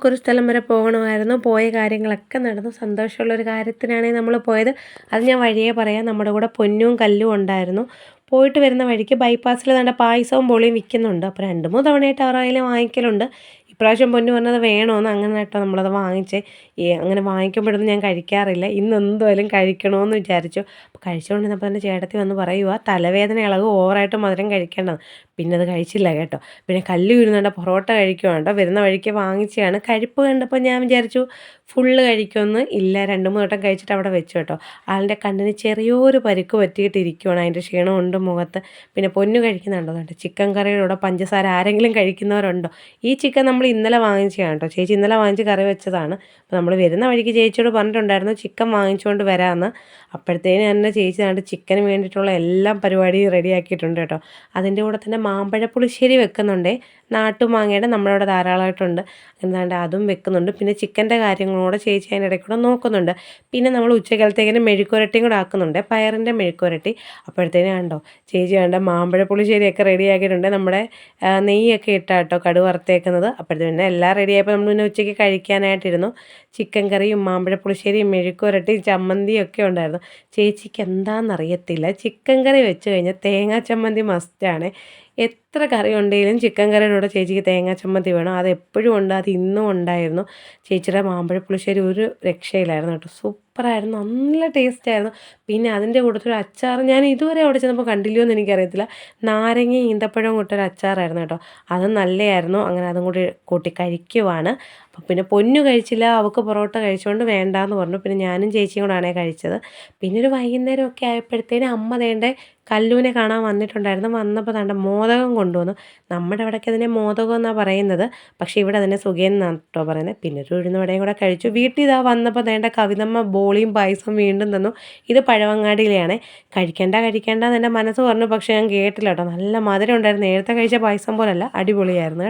നമുക്കൊരു സ്ഥലം വരെ പോകണമായിരുന്നു. പോയ കാര്യങ്ങളൊക്കെ നടന്നു. സന്തോഷമുള്ളൊരു കാര്യത്തിനാണ് നമ്മൾ പോയത്. അത് ഞാൻ വഴിയേ പറയാം. നമ്മുടെ കൂടെ പൊന്നും കല്ലും ഉണ്ടായിരുന്നു. പോയിട്ട് വരുന്ന വഴിക്ക് ബൈപ്പാസിൽ ദാണ്ടെ പായസവും ബോളിയും വിൽക്കുന്നുണ്ട്. അപ്പോൾ 2, 3 തവണയായിട്ട് അവരുടെ കയ്യിൽ വാങ്ങിക്കലുണ്ട്. ഇപ്രാവശ്യം പൊന്നു പറഞ്ഞത് വേണമെന്ന്. അങ്ങനെ കേട്ടോ നമ്മളത് വാങ്ങിച്ചേ. അങ്ങനെ വാങ്ങിക്കുമ്പോഴൊന്നും ഞാൻ കഴിക്കാറില്ല. ഇന്ന് എന്തുമായാലും കഴിക്കണമെന്ന് വിചാരിച്ചു. അപ്പോൾ കഴിച്ചുകൊണ്ടിരുന്നപ്പോൾ തന്നെ ചേട്ടത്തി വന്ന് പറയുക തലവേദന ഇളകും, ഓവറായിട്ട് മധുരം കഴിക്കേണ്ടത്. പിന്നെ അത് കഴിച്ചില്ല കേട്ടോ. പിന്നെ കല്ല് വീഴുന്നുണ്ട്, പൊറോട്ട കഴിക്കുവാണ് കേട്ടോ. വരുന്ന വഴിക്ക് വാങ്ങിച്ചതാണ്. കഴിപ്പ് കണ്ടപ്പോൾ ഞാൻ വിചാരിച്ചു ഫുള്ള് കഴിക്കുമെന്ന്. ഇല്ല, 2, 3 വട്ടം കഴിച്ചിട്ട് അവിടെ വെച്ചു കേട്ടോ. ആളിൻ്റെ കണ്ണിന് ചെറിയൊരു പരിക്ക് പറ്റിയിട്ടിരിക്കുവാണ്. അതിൻ്റെ ക്ഷീണമുണ്ട് മുഖത്ത്. പിന്നെ പൊന്നു കഴിക്കുന്നുണ്ടോ കേട്ടോ. ചിക്കൻ കറിയുടെ കൂടെ പഞ്ചസാര ആരെങ്കിലും കഴിക്കുന്നവരുണ്ടോ? ഈ ചിക്കൻ നമ്മൾ ഇന്നലെ വാങ്ങിച്ചതാണ് കേട്ടോ. ചേച്ചി ഇന്നലെ വാങ്ങിച്ച് കറി വെച്ചതാണ്. അപ്പോൾ നമ്മൾ വരുന്ന വഴിക്ക് ചേച്ചിയോട് പറഞ്ഞിട്ടുണ്ടായിരുന്നു ചിക്കൻ വാങ്ങിച്ചുകൊണ്ട് വരാമെന്ന്. അപ്പോഴത്തേനും എൻ്റെ ചേച്ചി കണ്ട് ചിക്കന് വേണ്ടിയിട്ടുള്ള എല്ലാം പരിപാടിയും റെഡിയാക്കിയിട്ടുണ്ട് കേട്ടോ. അതിൻ്റെ കൂടെ തന്നെ മാമ്പഴ പുളിശ്ശേരി വെക്കുന്നുണ്ടേ. നാട്ടുമാങ്ങയുടെ നമ്മളവിടെ ധാരാളമായിട്ടുണ്ട്. എന്താണ്ട് അതും വെക്കുന്നുണ്ട്. പിന്നെ ചിക്കൻ്റെ കാര്യങ്ങളൂടെ ചേച്ചി അതിൻ്റെ ഇടയ്ക്ക് കൂടെ നോക്കുന്നുണ്ട്. പിന്നെ നമ്മൾ ഉച്ചക്കാലത്തേക്കിന് മെഴുക്കുരട്ടിയും കൂടെ ആക്കുന്നുണ്ട്, പയറിൻ്റെ മെഴുക്കുരട്ടി. അപ്പോഴത്തേനും കണ്ടോ ചേച്ചി കണ്ട മാമ്പഴ പുളിശ്ശേരിയൊക്കെ റെഡിയാക്കിയിട്ടുണ്ട്. നമ്മുടെ നെയ്യൊക്കെ ഇട്ടാട്ടോ കടുക് വറുത്തേക്കുന്നത്. അപ്പോഴത്തേനും പിന്നെ എല്ലാം റെഡിയായപ്പോൾ നമ്മൾ പിന്നെ ഉച്ചയ്ക്ക് കഴിക്കാനായിട്ടിരുന്നു. ചിക്കൻ കറിയും മാമ്പഴ പുളിശ്ശേരിയും മെഴുക്കുരട്ടിയും ചമ്മന്തിയും ഒക്കെ ഉണ്ടായിരുന്നു. ചേച്ചിക്ക് എന്താണെന്നറിയത്തില്ല, ചിക്കൻ കറി വെച്ച് കഴിഞ്ഞാൽ തേങ്ങാ ചമ്മന്തി മസ്റ്റാണ്. എത്ര കറി ഉണ്ടെങ്കിലും ചിക്കൻ കറിയുടെ കൂടെ ചേച്ചിക്ക് തേങ്ങാ ചമ്മന്തി വേണം. അത് എപ്പോഴും ഉണ്ട്, അത് ഇന്നും ഉണ്ടായിരുന്നു. ചേച്ചിയുടെ മാമ്പഴ പുളിശ്ശേരി ഒരു രക്ഷയിലായിരുന്നു കേട്ടോ. സൂപ്പറായിരുന്നു, നല്ല ടേസ്റ്റായിരുന്നു. പിന്നെ അതിൻ്റെ കൂട്ടത്തൊരു അച്ചാർ ഞാൻ ഇതുവരെ അവിടെ ചെന്നപ്പോൾ കണ്ടില്ലയോ എന്ന് എനിക്കറിയത്തില്ല. നാരങ്ങയും ഈന്തപ്പഴവും കൂട്ടൊരു അച്ചാറായിരുന്നു കേട്ടോ. അതും നല്ലതായിരുന്നു. അങ്ങനെ അതും കൂടി കൂട്ടി കഴിക്കുവാണ്. അപ്പം പിന്നെ പൊന്നു കഴിച്ചില്ല, അവൾക്ക് പൊറോട്ട കഴിച്ചുകൊണ്ട് വേണ്ടാന്ന് പറഞ്ഞു. പിന്നെ ഞാനും ചേച്ചിയും കൂടാണ് കഴിച്ചത്. പിന്നെ ഒരു വൈകുന്നേരമൊക്കെ ആയപ്പോഴത്തേനും അമ്മ ദേണ്ടെ കല്ലൂനെ കാണാൻ വന്നിട്ടുണ്ടായിരുന്നു. വന്നപ്പോൾ ദാണ്ടെ മോദകം കൊണ്ടുവന്നു. നമ്മുടെ അവിടെയൊക്കെ അതിനെ മോദകം എന്നാണ് പറയുന്നത്, പക്ഷേ ഇവിടെ അതിനെ സുഖേൻ എന്നാണ് കേട്ടോ പറയുന്നത്. പിന്നെ ഒരു ഉഴുന്ന് വടയും കൂടെ കഴിച്ചു. വീട്ടിൽ ഇതാ വന്നപ്പോൾ ദേണ്ടെ കവിതമ്മ ബോളിയും പായസവും വീണ്ടും തന്നു. ഇത് പഴവങ്ങാടിയിലെയാണ്. കഴിക്കേണ്ട കഴിക്കേണ്ട എന്ന് എൻ്റെ മനസ്സ് പറഞ്ഞു, പക്ഷേ ഞാൻ കേട്ടില്ല കേട്ടോ. നല്ല മധുരം ഉണ്ടായിരുന്നു. നേരത്തെ കഴിച്ച പായസം പോലല്ല, അടിപൊളിയായിരുന്നു.